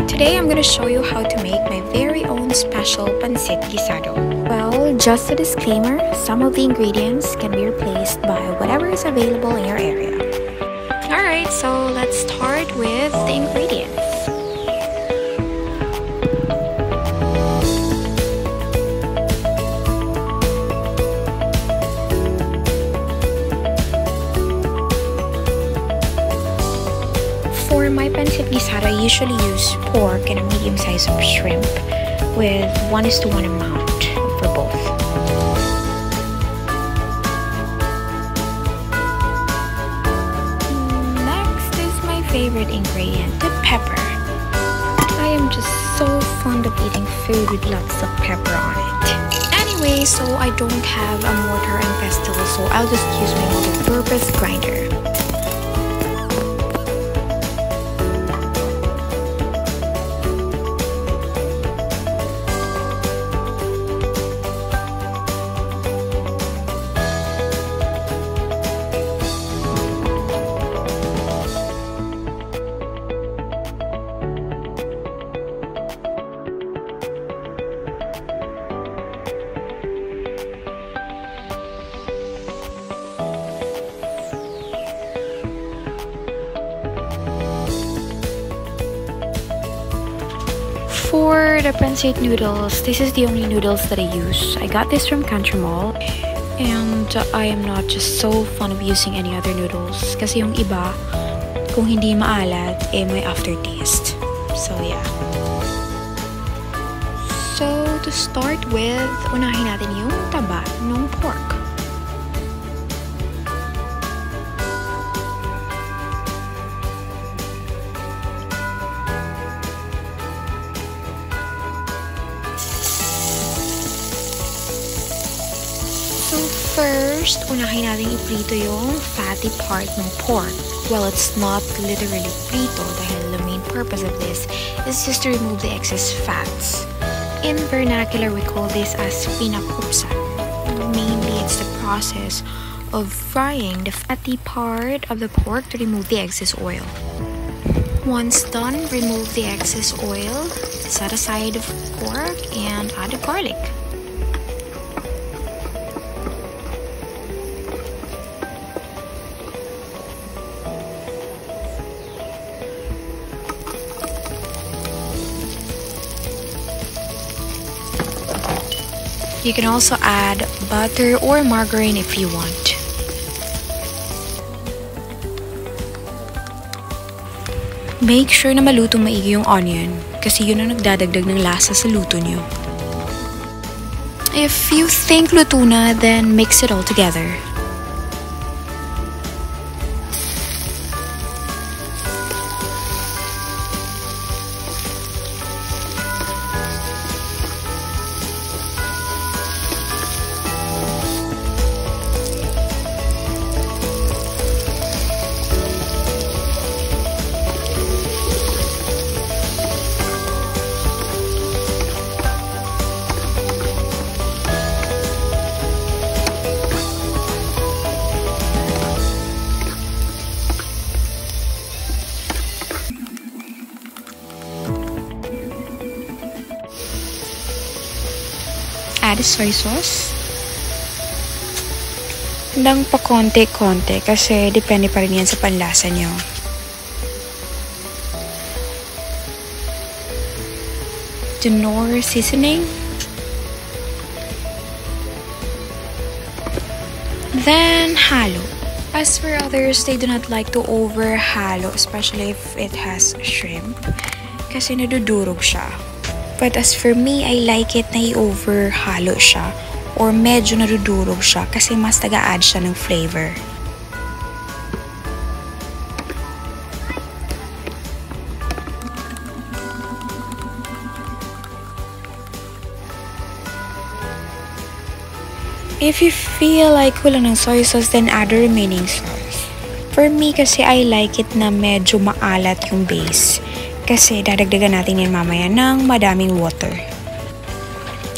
Today I'm gonna show you how to make my very own special Pancit Guisado. Well, just a disclaimer, some of the ingredients can be replaced by whatever is available in your area. Alright, so let's start with the ingredients. For my Pancit Guisado, I usually use pork and a medium size of shrimp with 1:1 amount for both. Next is my favorite ingredient, the pepper. I am just so fond of eating food with lots of pepper on it. Anyway, so I don't have a mortar and pestle, so I'll just use my multi-purpose grinder. For the pancit noodles, this is the only noodles that I use. I got this from Country Mall. And I am not just so fond of using any other noodles. Kasi yung iba, kung hindi maalat, may aftertaste. So yeah. So to start with, unahin natin yung taba ng pork. So first, unahin natin iprito yung fatty part ng pork. Well, it's not literally prito dahil the main purpose of this is just to remove the excess fats. In vernacular, we call this as pinakupsan. Mainly, it's the process of frying the fatty part of the pork to remove the excess oil. Once done, remove the excess oil, set aside the pork, and add the garlic. You can also add butter or margarine if you want. Make sure na malutong maigi yung onion kasi yun ang nagdadagdag ng lasa sa luto nyo. If you think luto na, then mix it all together. Add soy sauce. Handang pa konti-konti kasi depende pa rin yan sa panlasa nyo. Knorr seasoning. Then halo. As for others, they do not like to over-halo, especially if it has shrimp kasi nadudurog siya. But as for me, I like it na i-over-halo siya or medyo nadudurog siya kasi mas taga-add siya ng flavor. If you feel like kulang ng soy sauce, then add the remaining sauce. For me kasi I like it na medyo maalat yung base. Kasi dadagdagan natin yan mamaya ng madaming water.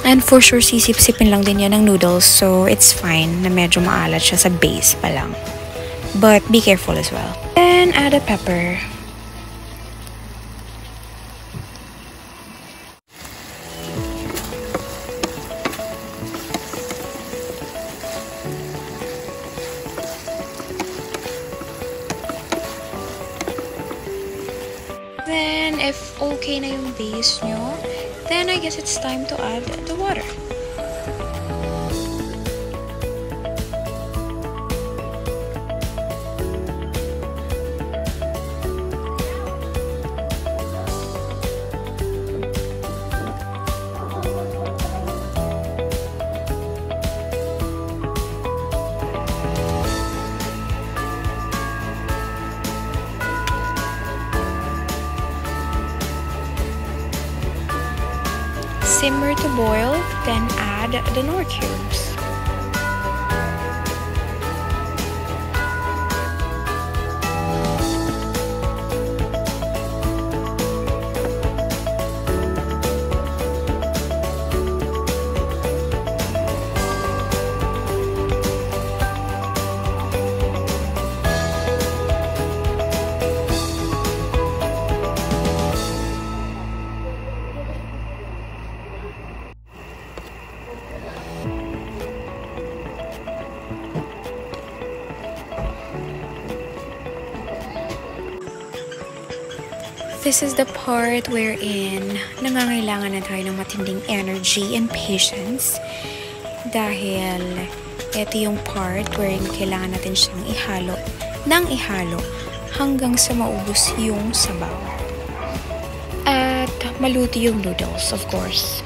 And for sure, sisip-sipin lang din yan ng noodles. So, it's fine na medyo maalat siya sa base pa lang. But be careful as well. Then, add a pepper. Then, if okay na yung base nyo, then I guess it's time to add the water. Simmer to boil, then add the Knorr cubes. This is the part wherein nangangailangan na tayo ng matinding energy and patience dahil ito yung part wherein kailangan natin siyang ihalo hanggang sa maubos yung sabaw. At maluto yung noodles, of course.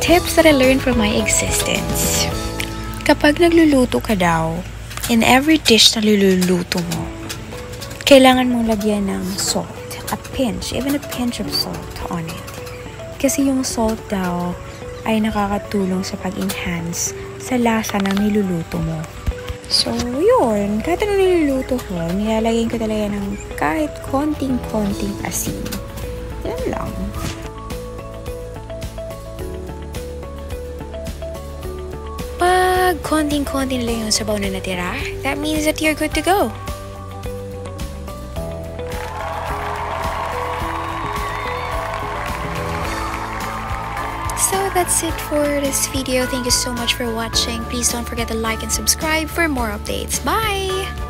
Tips that I learned from my existence. Kapag nagluluto ka daw, in every dish na niluluto mo, kailangan mong lagyan ng salt. Even a pinch of salt on it. Kasi yung salt daw ay nakakatulong sa pag-enhance sa lasa ng niluluto mo. So, yun. Kahit ano niluluto ko, nilalagyan ko talaga ng kahit konting-konting asin. Yan lang. Pag konting-konti na lang yung sabaw na natira, that means that you're good to go. So that's it for this video. Thank you so much for watching. Please don't forget to like and subscribe for more updates. Bye!